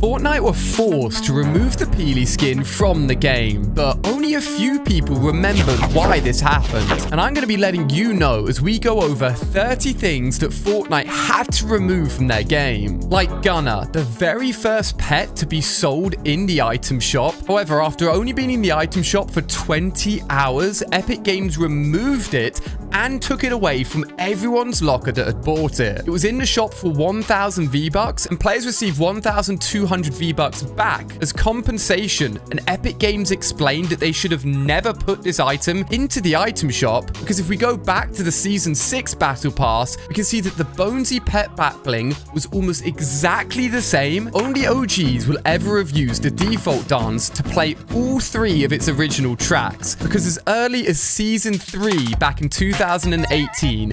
Fortnite were forced to remove the Peely skin from the game, but only a few people remembered why this happened. And I'm going to be letting you know as we go over 30 things that Fortnite had to remove from their game. Like Gunner, the very first pet to be sold in the item shop. However, after only being in the item shop for 20 hours, Epic Games removed it and took it away from everyone's locker that had bought it. It was in the shop for 1,000 V-Bucks, and players received 1,200 V-Bucks back as compensation, and Epic Games explained that they should have never put this item into the item shop, because if we go back to the Season 6 Battle Pass, we can see that the Bonesy pet back bling was almost exactly the same. Only OGs will ever have used the default dance to play all 3 of its original tracks, because as early as Season 3 back in 2018,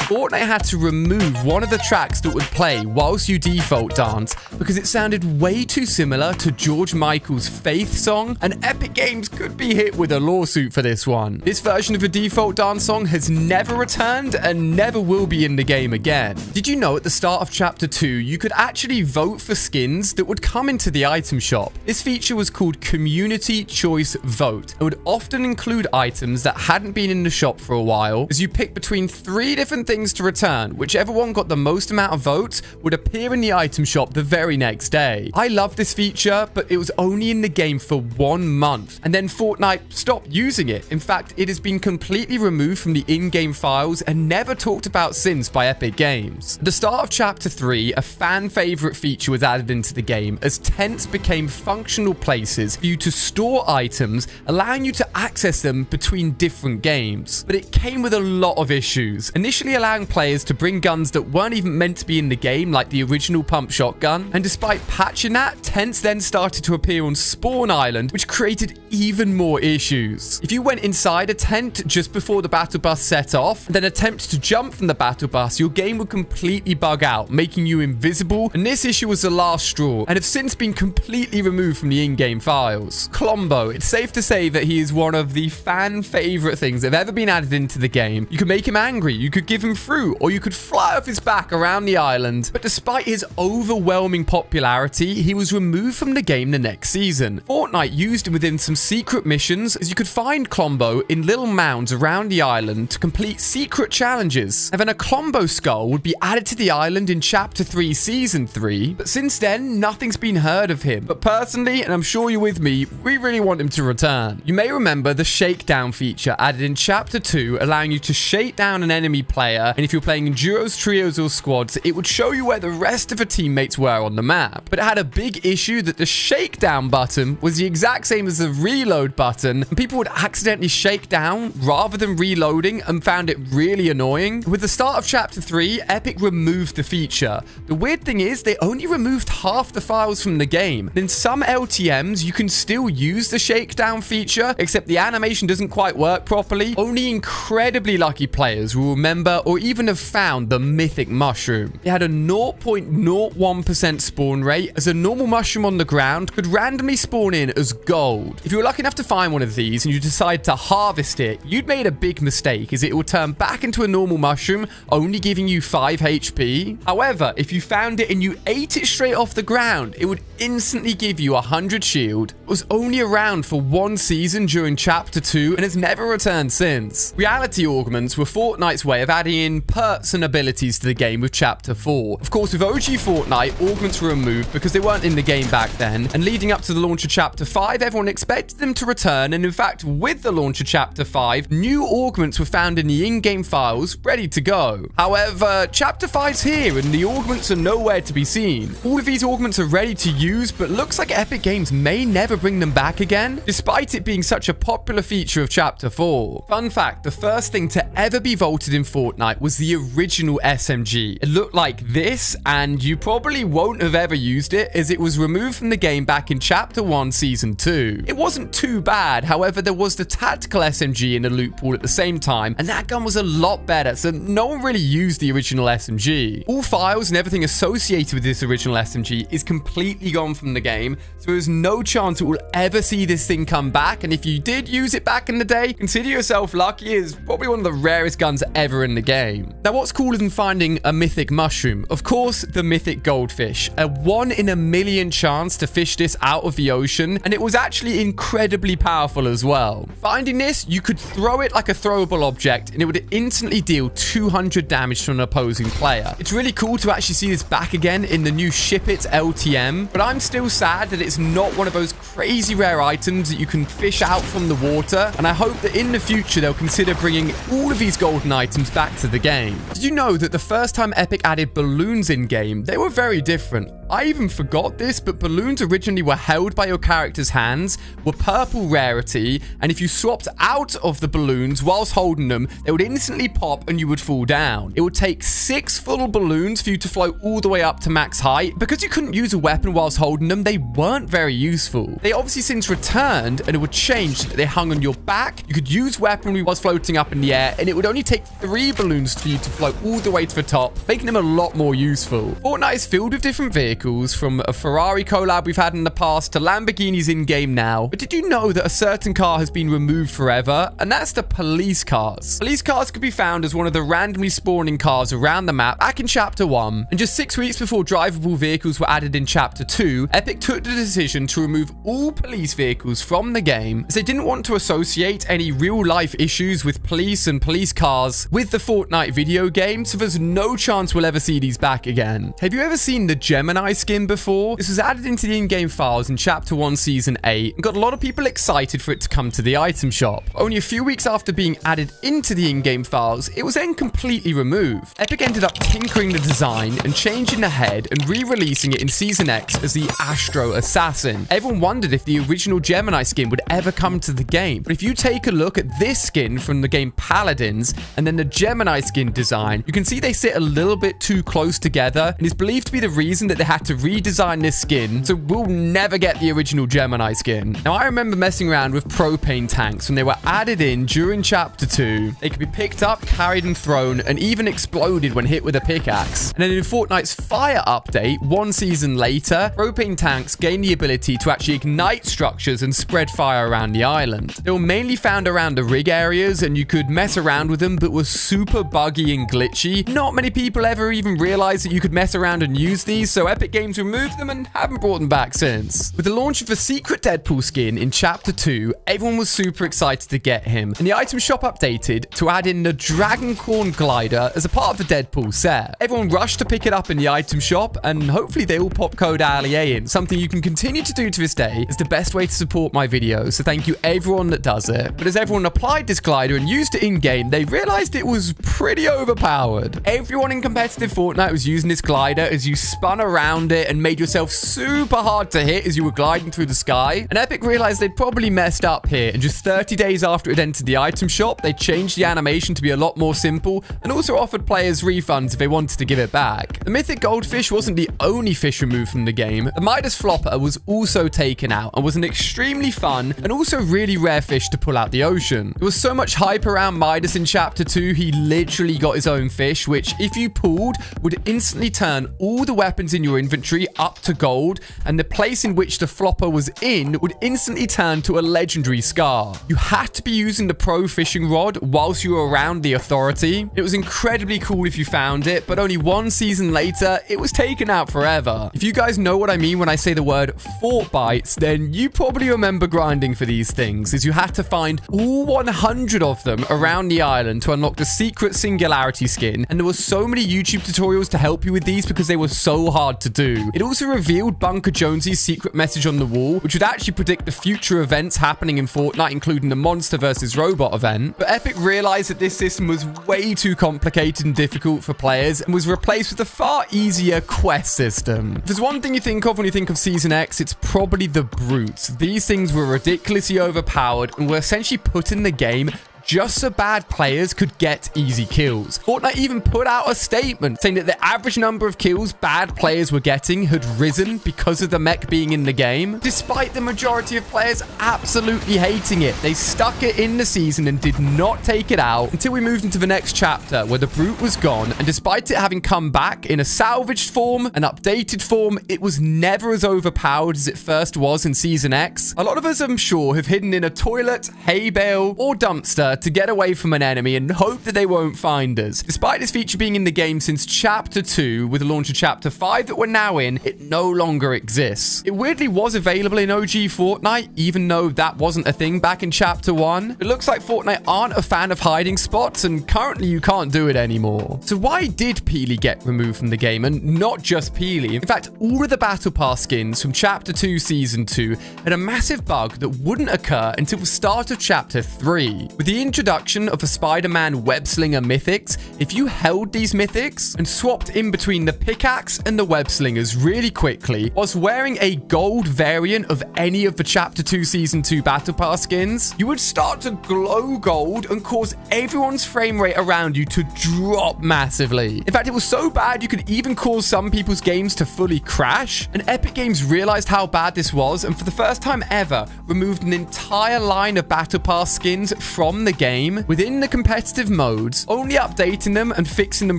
Fortnite had to remove one of the tracks that would play whilst you default dance because it sounded way too similar to George Michael's Faith song, and Epic Games could be hit with a lawsuit for this one. This version of the default dance song has never returned and never will be in the game again. Did you know at the start of Chapter 2, you could actually vote for skins that would come into the item shop? This feature was called Community Choice Vote and would often include items that hadn't been in the shop for a while, as you pick between 3 different things to return. Whichever one got the most amount of votes would appear in the item shop the very next day. I love this feature, but it was only in the game for 1 month, and then Fortnite stopped using it. In fact, it has been completely removed from the in-game files and never talked about since by Epic Games. At the start of Chapter 3, a fan favorite feature was added into the game as tents became functional places for you to store items, allowing you to access them between different games. But it came with a lot of issues, initially allowing players to bring guns that weren't even meant to be in the game, like the original pump shotgun. And despite patching that, tents then started to appear on Spawn Island, which created even more issues. If you went inside a tent just before the battle bus set off, and then attempted to jump from the battle bus, your game would completely bug out, making you invisible, and this issue was the last straw, and have since been completely removed from the in-game files. Klombo, it's safe to say that he is one of the fan favorite things that have ever been added into the game. You could make him angry, you could give him fruit, or you could fly off his back around the island. But despite his overwhelming popularity, he was removed from the game the next season. Fortnite used him within some secret missions, as you could find Klombo in little mounds around the island to complete secret challenges. And then a Klombo skull would be added to the island in Chapter 3 Season 3, but since then, nothing's been heard of him. But personally, and I'm sure you're with me, we really want him to return. You may remember the shakedown feature added in Chapter 2, allowing you to shake down an enemy player, and if you're playing in duos, trios, or squads, it would show you where the rest of the teammates were on the map. But it had a big issue that the shakedown button was the exact same as the reload button, and people would accidentally shake down rather than reloading and found it really annoying. With the start of Chapter 3, Epic removed the feature. The weird thing is they only removed half the files from the game. In some LTMs, you can still use the shakedown feature, except the animation doesn't quite work properly. Only incredibly lucky players will remember or even have found the mythic mushroom. It had a 0.01% spawn rate, as a normal mushroom on the ground could randomly spawn in as gold. If you were lucky enough to find one of these and you decide to harvest it, you'd made a big mistake, as it will turn back into a normal mushroom, only giving you 5 HP. However, if you found it and you ate it straight off the ground, it would instantly give you 100 shield. It was only around for 1 season during Chapter 2 and has never returned since. Reality augments were Fortnite's way of adding in perks and abilities to the game with Chapter 4. Of course, with OG Fortnite, augments were removed because they weren't in the game back then, and leading up to the launch of Chapter 5, everyone expected them to return, and in fact, with the launch of Chapter 5, new augments were found in the in-game files, ready to go. However, Chapter 5's here, and the augments are nowhere to be seen. All of these augments are ready to use, but looks like Epic Games may never bring them back again, despite it being such a popular feature of Chapter 4. Fun fact, the first thing to ever be vaulted in Fortnite was the original SMG. It looked like this, and you probably won't have ever used it, as it was removed from the game back in Chapter 1 Season 2. It wasn't too bad, however, there was the tactical SMG in the loot pool at the same time, and that gun was a lot better, so no one really used the original SMG. All files and everything associated with this original SMG is completely gone from the game, so there's no chance it will will ever see this thing come back. And if you did use it back in the day, consider yourself lucky. It's probably one of the rarest guns ever in the game. Now, what's cooler than finding a mythic mushroom? Of course, the mythic goldfish. A 1 in a million chance to fish this out of the ocean, and it was actually incredibly powerful as well. Finding this, you could throw it like a throwable object, and it would instantly deal 200 damage to an opposing player. It's really cool to actually see this back again in the new Ship It LTM, but I'm still sad that it's not one of those crazy rare items that you can fish out from the water, and I hope that in the future they'll consider bringing all of these golden items back to the game. Did you know that the first time Epic added balloons in-game, they were very different? I even forgot this, but balloons originally were held by your character's hands, were purple rarity, and if you swapped out of the balloons whilst holding them, they would instantly pop and you would fall down. It would take 6 full balloons for you to float all the way up to max height. Because you couldn't use a weapon whilst holding them, they weren't very useful. They obviously since returned, and it would change so that they hung on your back. You could use weaponry whilst floating up in the air, and it would only take 3 balloons for you to float all the way to the top, making them a lot more useful. Fortnite is filled with different vehicles, from a Ferrari collab we've had in the past to Lamborghinis in-game now. But did you know that a certain car has been removed forever? And that's the police cars. Police cars could be found as one of the randomly spawning cars around the map back in Chapter 1. And just 6 weeks before drivable vehicles were added in Chapter 2, Epic took the decision to remove all police vehicles from the game, as they didn't want to associate any real-life issues with police and police cars with the Fortnite video game, so there's no chance we'll ever see these back again. Have you ever seen the Gemini skin before? This was added into the in-game files in Chapter 1 Season 8 and got a lot of people excited for it to come to the item shop. Only a few weeks after being added into the in-game files, it was then completely removed. Epic ended up tinkering the design and changing the head and re-releasing it in Season X as the Astro Assassin. Everyone wondered if the original Gemini skin would ever come to the game, but if you take a look at this skin from the game Paladins and then the Gemini skin design, you can see they sit a little bit too close together, and is believed to be the reason that they had to redesign this skin, so we'll never get the original Gemini skin. Now, I remember messing around with propane tanks when they were added in during Chapter 2. They could be picked up, carried and thrown, and even exploded when hit with a pickaxe. And then in Fortnite's Fire update, 1 season later, propane tanks gained the ability to actually ignite structures and spread fire around the island. They were mainly found around the rig areas, and you could mess around with them, but were super buggy and glitchy. Not many people ever even realized that you could mess around and use these, so Epic Games removed them and haven't brought them back since. With the launch of the secret Deadpool skin in Chapter 2, everyone was super excited to get him, and the item shop updated to add in the Dragoncorn glider as a part of the Deadpool set. Everyone rushed to pick it up in the item shop, and hopefully they all pop code AliA in, something you can continue to do to this day. Is the best way to support my videos, so thank you everyone that does it. But as everyone applied this glider and used it in-game, they realized it was pretty overpowered. Everyone in competitive Fortnite was using this glider as you spun around it and made yourself super hard to hit as you were gliding through the sky. And Epic realized they'd probably messed up here, and just 30 days after it entered the item shop, they changed the animation to be a lot more simple and also offered players refunds if they wanted to give it back. The mythic goldfish wasn't the only fish removed from the game. The Midas flopper was also taken out and was an extremely fun and also really rare fish to pull out the ocean. There was so much hype around Midas in Chapter 2, he literally got his own fish, which if you pulled would instantly turn all the weapons in your inventory up to gold, and the place in which the flopper was in would instantly turn to a legendary scar. You had to be using the pro fishing rod whilst you were around the authority. It was incredibly cool if you found it, but only 1 season later, it was taken out forever. If you guys know what I mean when I say the word fort bites, then you probably remember grinding for these things, as you had to find all 100 of them around the island to unlock the secret singularity skin, and there were so many YouTube tutorials to help you with these because they were so hard to do. It also revealed Bunker Jonesy's secret message on the wall, which would actually predict the future events happening in Fortnite, including the monster versus robot event. But Epic realized that this system was way too complicated and difficult for players, and was replaced with a far easier quest system. If there's one thing you think of when you think of Season X, it's probably the brutes. These things were ridiculously overpowered and were essentially put in the game just so bad players could get easy kills. Fortnite even put out a statement saying that the average number of kills bad players were getting had risen because of the mech being in the game. Despite the majority of players absolutely hating it, they stuck it in the season and did not take it out until we moved into the next chapter where the brute was gone, and despite it having come back in a salvaged form, an updated form, it was never as overpowered as it first was in Season X. A lot of us, I'm sure, have hidden in a toilet, hay bale, or dumpster to get away from an enemy and hope that they won't find us. Despite this feature being in the game since Chapter 2, with the launch of Chapter 5 that we're now in, it no longer exists. It weirdly was available in OG Fortnite, even though that wasn't a thing back in Chapter 1. It looks like Fortnite aren't a fan of hiding spots, and currently you can't do it anymore. So why did Peely get removed from the game? And not just Peely. In fact, all of the Battle Pass skins from Chapter 2 Season 2 had a massive bug that wouldn't occur until the start of Chapter 3. With the introduction of the Spider-Man Web-Slinger Mythics, if you held these Mythics and swapped in between the pickaxe and the Web Slingers really quickly, whilst wearing a gold variant of any of the Chapter 2 Season 2 Battle Pass skins, you would start to glow gold and cause everyone's frame rate around you to drop massively. In fact, it was so bad you could even cause some people's games to fully crash. And Epic Games realized how bad this was, and for the first time ever, removed an entire line of Battle Pass skins from the game within the competitive modes, only updating them and fixing them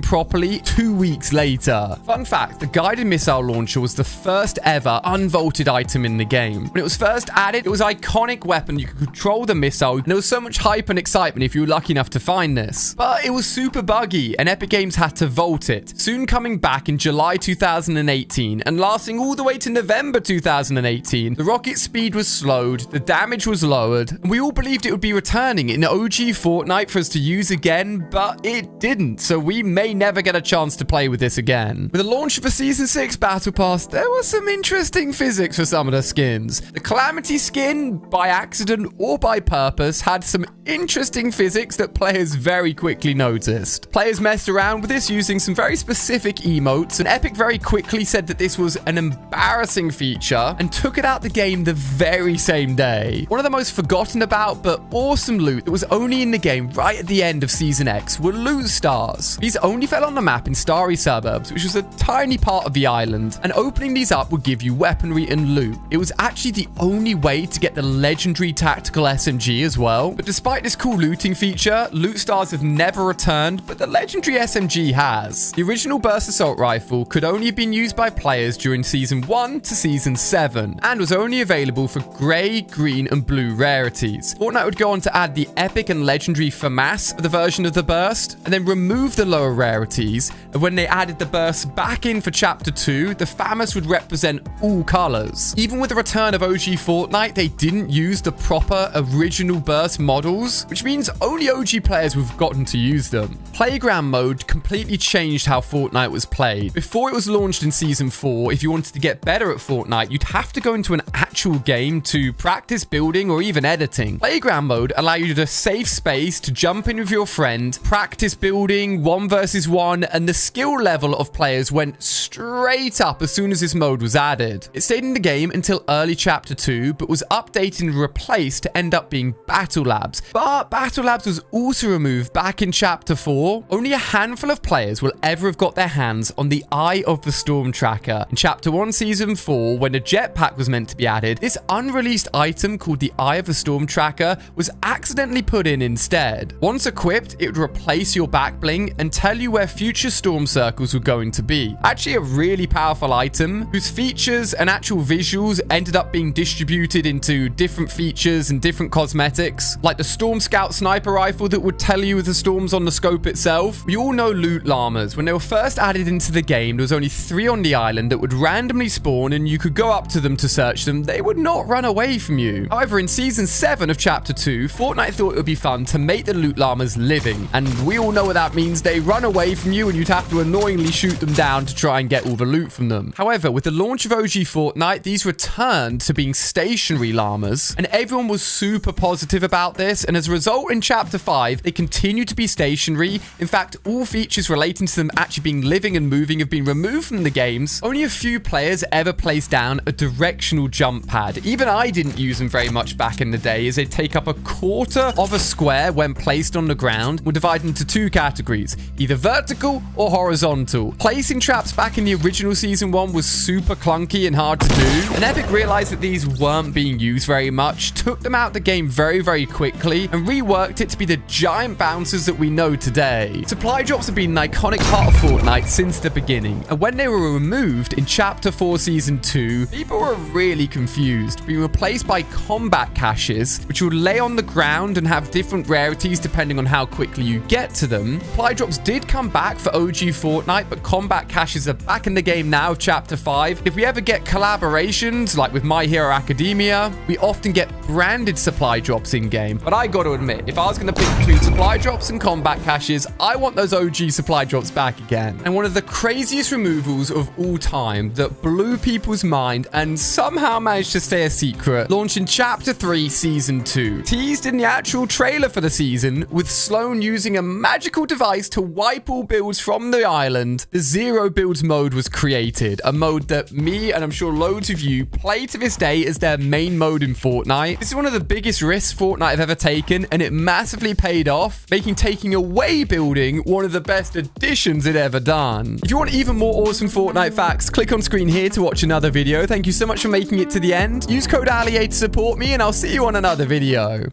properly 2 weeks later. Fun fact, the guided missile launcher was the first ever unvaulted item in the game. When it was first added, it was an iconic weapon. You could control the missile, and there was so much hype and excitement if you were lucky enough to find this. But it was super buggy, and Epic Games had to vault it, soon coming back in July 2018 and lasting all the way to November 2018. The rocket speed was slowed, the damage was lowered, and we all believed it would be returning in OG Fortnite for us to use again, but it didn't, so we may never get a chance to play with this again. With the launch of the Season 6 Battle Pass, there was some interesting physics for some of the skins. The Calamity skin, by accident or by purpose, had some interesting physics that players very quickly noticed. Players messed around with this using some very specific emotes, and Epic very quickly said that this was an embarrassing feature and took it out the game the very same day. One of the most forgotten about but awesome loot that was only in the game right at the end of Season X were loot stars. These only fell on the map in Starry Suburbs, which was a tiny part of the island, and opening these up would give you weaponry and loot. It was actually the only way to get the legendary tactical SMG as well. But despite this cool looting feature, loot stars have never returned, but the legendary SMG has. The original burst assault rifle could only have been used by players during Season 1 to Season 7, and was only available for grey, green, and blue rarities. Fortnite would go on to add the epic and legendary FAMAS of the version of the burst, and then remove the lower rarities, and when they added the burst back in for Chapter 2, the FAMAS would represent all colours. Even with the return of OG Fortnite, they didn't use the proper original burst models, which means only OG players would have gotten to use them. Playground mode completely changed how Fortnite was played. Before it was launched in Season 4, if you wanted to get better at Fortnite, you'd have to go into an actual game to practice building or even editing. Playground mode allowed you a safe space to jump in with your friend, practice building 1 versus 1, and the skill level of players went straight up as soon as this mode was added. It stayed in the game until early Chapter 2, but was updated and replaced to end up being Battle Labs. But Battle Labs was also removed back in Chapter 4. Only a handful of players will ever have got their hands on the Eye of the Storm Tracker. In Chapter 1 Season 4, when a jetpack was meant to be added, this unreleased item called the Eye of the Storm Tracker was accidentally put in instead. Once equipped, it would replace your back bling and tell you where future storm circles were going to be. Actually a really powerful item whose features and actual visuals ended up being distributed into different features and different cosmetics, like the Storm Scout sniper rifle that would tell you the storms on the scope itself. We all know loot llamas. When they were first added into the game, there was only 3 on the island that would randomly spawn, and you could go up to them to search them. They would not run away from you. However, in Season 7 of Chapter 2, Fortnite thought it would be fun to make the loot llamas living, and we all know what that means. They run away from you and you'd have to annoyingly shoot them down to try and get all the loot from them. However, with the launch of OG Fortnite, these returned to being stationary llamas, and everyone was super positive about this, and as a result, in Chapter 5, they continue to be stationary. In fact, all features relating to them actually being living and moving have been removed from the games. Only a few players ever placed down a directional jump jump pad. Even I didn't use them very much back in the day, as they take up a quarter of a square when placed on the ground. We'll divide into two categories, either vertical or horizontal. Placing traps back in the original Season 1 was super clunky and hard to do, and Epic realized that these weren't being used very much, took them out the game very, very quickly, and reworked it to be the giant bouncers that we know today. Supply drops have been an iconic part of Fortnite since the beginning, and when they were removed in Chapter 4 Season 2, people were really confused, being replaced by combat caches, which would lay on the ground and have different rarities depending on how quickly you get to them. Supply drops did come back for OG Fortnite, but combat caches are back in the game now, Chapter 5. If we ever get collaborations, like with My Hero Academia, we often get branded supply drops in-game. But I gotta admit, if I was gonna pick between supply drops and combat caches, I want those OG supply drops back again. And one of the craziest removals of all time that blew people's mind and somehow managed to stay a secret, launched in Chapter 3 Season 2. Teased in the actual trailer for the season, with Sloan using a magical device to wipe all builds from the island, the Zero Builds mode was created. A mode that me, and I'm sure loads of you, play to this day as their main mode in Fortnite. This is one of the biggest risks Fortnite have ever taken, and it massively paid off, making taking away building one of the best additions it ever done. If you want even more awesome Fortnite facts, click on screen here to watch another video. Thank you so much for making it to the end. Use code ALIA to support me, and I'll see you on another video.